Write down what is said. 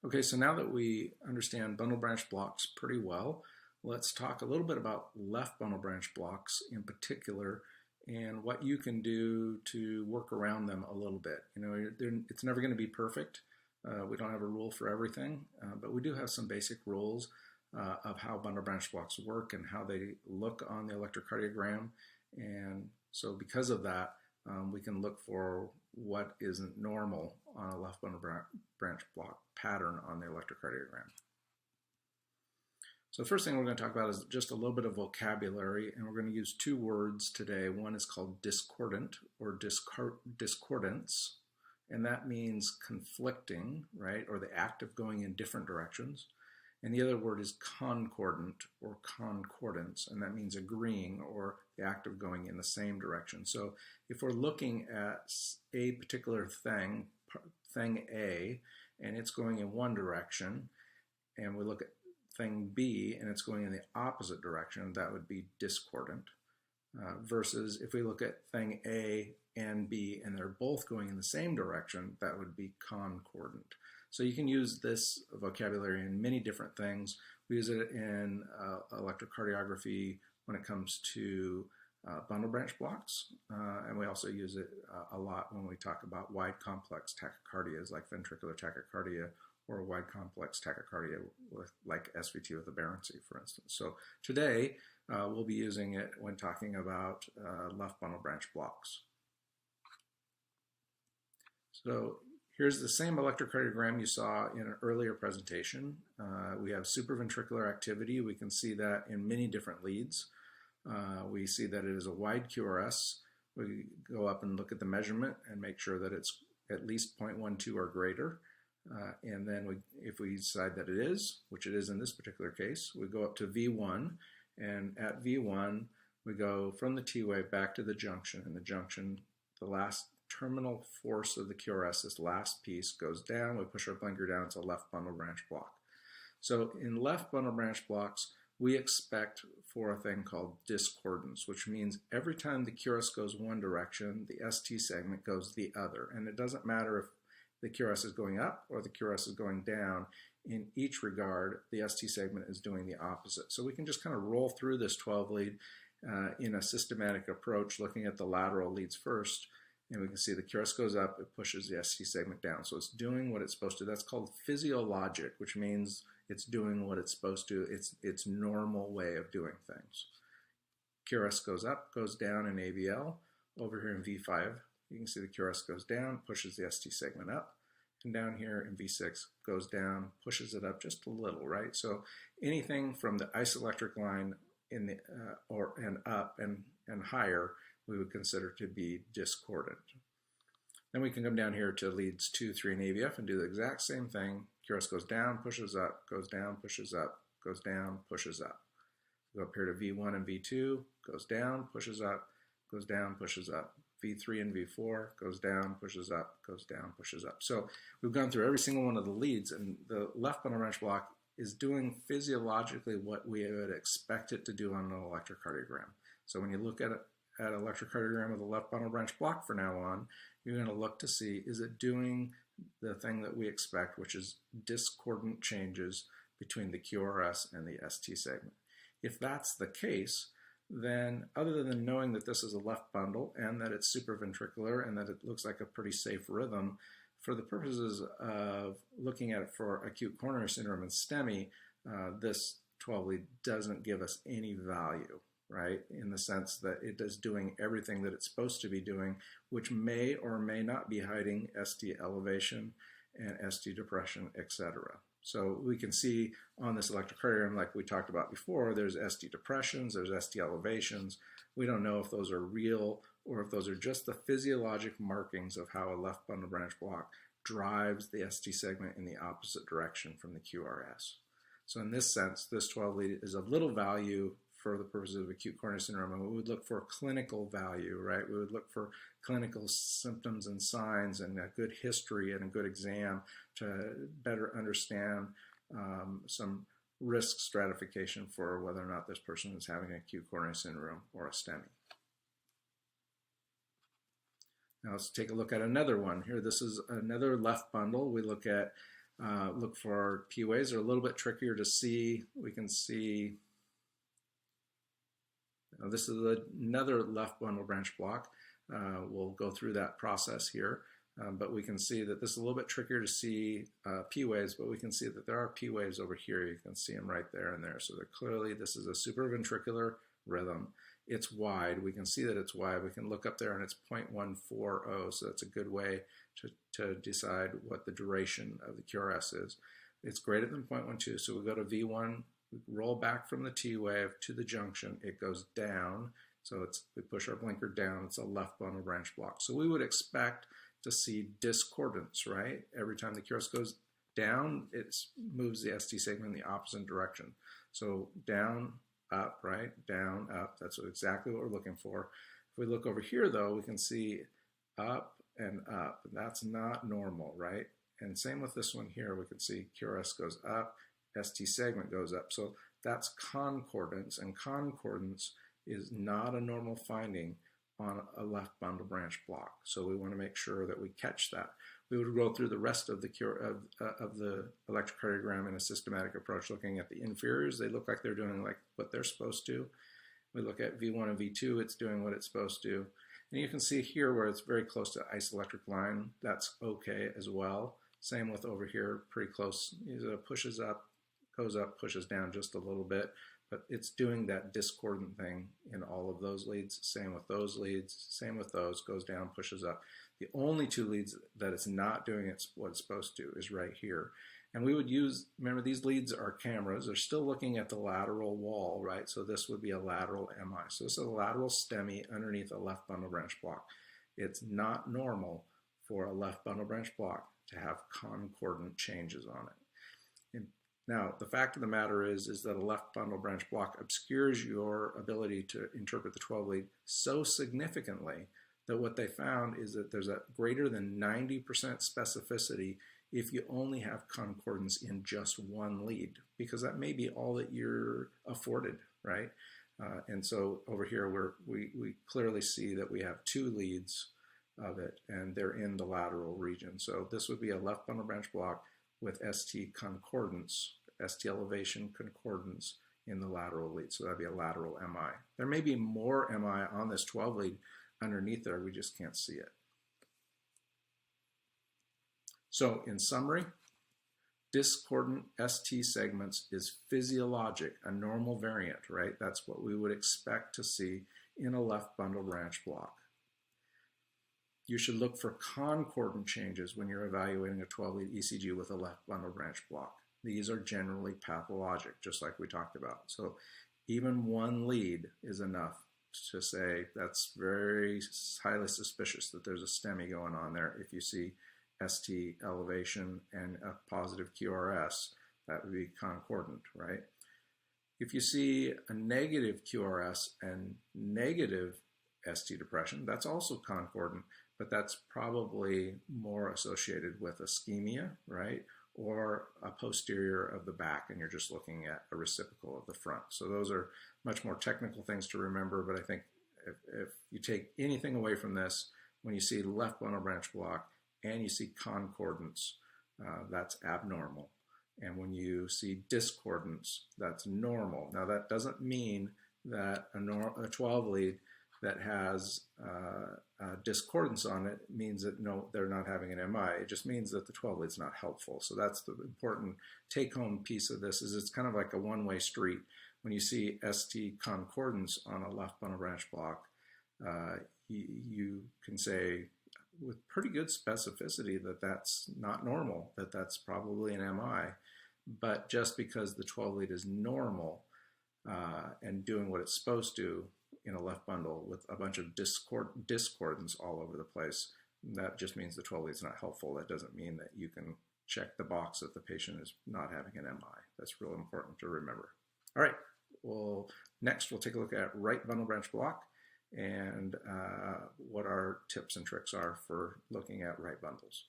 Okay, so now that we understand bundle branch blocks pretty well, let's talk a little bit about left bundle branch blocks in particular and what you can do to work around them a little bit. You know, it's never going to be perfect. We don't have a rule for everything, but we do have some basic rules of how bundle branch blocks work and how they look on the electrocardiogram. And so because of that, we can look for what isn't normal on a left bundle branch block pattern on the electrocardiogram. So the first thing we're going to talk about is just a little bit of vocabulary, and we're going to use two words today. One is called discordant or discordance, and that means conflicting, right, or the act of going in different directions. And the other word is concordant or concordance, and that means agreeing or the act of going in the same direction. So if we're looking at a particular thing A, and it's going in one direction, and we look at thing B and it's going in the opposite direction, that would be discordant. Versus if we look at thing A and B and they're both going in the same direction, that would be concordant. So you can use this vocabulary in many different things. We use it in electrocardiography when it comes to bundle branch blocks, and we also use it a lot when we talk about wide complex tachycardias like ventricular tachycardia or wide complex tachycardia like SVT with aberrancy, for instance. So today we'll be using it when talking about left bundle branch blocks. So here's the same electrocardiogram you saw in an earlier presentation. We have supraventricular activity. We can see that in many different leads. We see that it is a wide QRS. We go up and look at the measurement and make sure that it's at least 0.12 or greater. And then if we decide that it is, which it is in this particular case, we go up to V1. And at V1, we go from the T-wave back to the junction. And the junction, the last terminal force of the QRS, this last piece, goes down. We push our blinker down. It's a left bundle branch block. So in left bundle branch blocks, we expect for a thing called discordance, which means every time the QRS goes one direction, the ST segment goes the other. And it doesn't matter if the QRS is going up or the QRS is going down. In each regard, the ST segment is doing the opposite. So we can just kind of roll through this 12 lead in a systematic approach, looking at the lateral leads first. And we can see the QRS goes up, it pushes the ST segment down. So it's doing what it's supposed to. That's called physiologic, which means it's doing what it's supposed to. It's its normal way of doing things. QRS goes up, goes down in AVL. Over here in V5, you can see the QRS goes down, pushes the ST segment up. And down here in V6 goes down, pushes it up just a little, right? So anything from the isoelectric line in the and up and higher, we would consider to be discordant. Then we can come down here to leads 2, 3, and AVF and do the exact same thing. QRS goes down, pushes up, goes down, pushes up, goes down, pushes up. Go up here to V1 and V2, goes down, pushes up, goes down, pushes up. V3 and V4 goes down, pushes up, goes down, pushes up. So we've gone through every single one of the leads, and the left bundle branch block is doing physiologically what we would expect it to do on an electrocardiogram. So when you look at an electrocardiogram with a left bundle branch block from now on, you're going to look to see, is it doing the thing that we expect, which is discordant changes between the QRS and the ST segment. If that's the case, then other than knowing that this is a left bundle and that it's supraventricular and that it looks like a pretty safe rhythm, for the purposes of looking at it for acute coronary syndrome and STEMI, this 12 lead doesn't give us any value, right? In the sense that it is doing everything that it's supposed to be doing, which may or may not be hiding ST elevation and ST depression, etc. So we can see on this electrocardiogram, like we talked about before, there's ST depressions, there's ST elevations. We don't know if those are real or if those are just the physiologic markings of how a left bundle branch block drives the ST segment in the opposite direction from the QRS. So in this sense, this 12 lead is of little value for the purposes of acute coronary syndrome, and we would look for clinical value, right? We would look for clinical symptoms and signs and a good history and a good exam to better understand some risk stratification for whether or not this person is having acute coronary syndrome or a STEMI. Now let's take a look at another one here. This is another left bundle. We look at Look for P waves. They're a little bit trickier to see. We can see this is another left bundle branch block. We'll go through that process here, but we can see that this is a little bit trickier to see P waves, but we can see that there are P waves over here. You can see them right there and there. So they're clearly, this is a supraventricular rhythm. It's wide. We can see that it's wide. We can look up there and it's 0.140, so that's a good way to decide what the duration of the QRS is. It's greater than 0.12, so we go to V1, we roll back from the T wave to the junction, it goes down, so we push our blinker down, it's a left bundle branch block. So we would expect to see discordance, right? Every time the QRS goes down, it moves the ST segment in the opposite direction. So down, up, right? Down, up. That's exactly what we're looking for. If we look over here, though, we can see up and up. That's not normal, right? And same with this one here. We can see QRS goes up, ST segment goes up. So that's concordance, and concordance is not a normal finding on a left bundle branch block. So we want to make sure that we catch that. We would go through the rest of the electrocardiogram in a systematic approach, looking at the inferiors. They look like they're doing like what they're supposed to. We look at V1 and V2, it's doing what it's supposed to. And you can see here where it's very close to isoelectric line, that's okay as well. Same with over here, pretty close. It pushes up, goes up, pushes down just a little bit, but it's doing that discordant thing in all of those leads. Same with those leads, same with those, goes down, pushes up. The only two leads that it's not doing what it's supposed to is right here. And we would use, remember these leads are cameras, they're still looking at the lateral wall, right? So this would be a lateral MI. So this is a lateral STEMI underneath a left bundle branch block. It's not normal for a left bundle branch block to have concordant changes on it. And now, the fact of the matter is that a left bundle branch block obscures your ability to interpret the 12 lead so significantly that what they found is that there's a greater than 90% specificity if you only have concordance in just one lead, because that may be all that you're afforded, right? And so over here, we clearly see that we have two leads of it, and they're in the lateral region. So this would be a left bundle branch block with ST concordance, ST elevation concordance in the lateral lead. So that'd be a lateral MI. There may be more MI on this 12 lead underneath there, we just can't see it. So in summary, discordant ST segments is physiologic, a normal variant, right? That's what we would expect to see in a left bundle branch block. You should look for concordant changes when you're evaluating a 12-lead ECG with a left bundle branch block. These are generally pathologic, just like we talked about. So even one lead is enough to say that's very highly suspicious that there's a STEMI going on there. If you see ST elevation and a positive QRS, that would be concordant, right? If you see a negative QRS and negative ST depression, that's also concordant, but that's probably more associated with ischemia, right? Or a posterior of the back, and you're just looking at a reciprocal of the front. So those are much more technical things to remember, but I think if you take anything away from this, when you see left bundle branch block and you see concordance, that's abnormal. And when you see discordance, that's normal. Now that doesn't mean that a 12 lead that has discordance on it means that no, they're not having an MI. It just means that the 12 lead is not helpful. So that's the important take-home piece of this, is it's kind of like a one-way street. When you see ST concordance on a left bundle branch block, you can say with pretty good specificity that that's not normal, that that's probably an MI. But just because the 12 lead is normal and doing what it's supposed to in a left bundle with a bunch of discordance all over the place, that just means the 12 lead is not helpful. That doesn't mean that you can check the box that the patient is not having an MI. That's real important to remember. All right, well, next we'll take a look at right bundle branch block and what our tips and tricks are for looking at right bundles.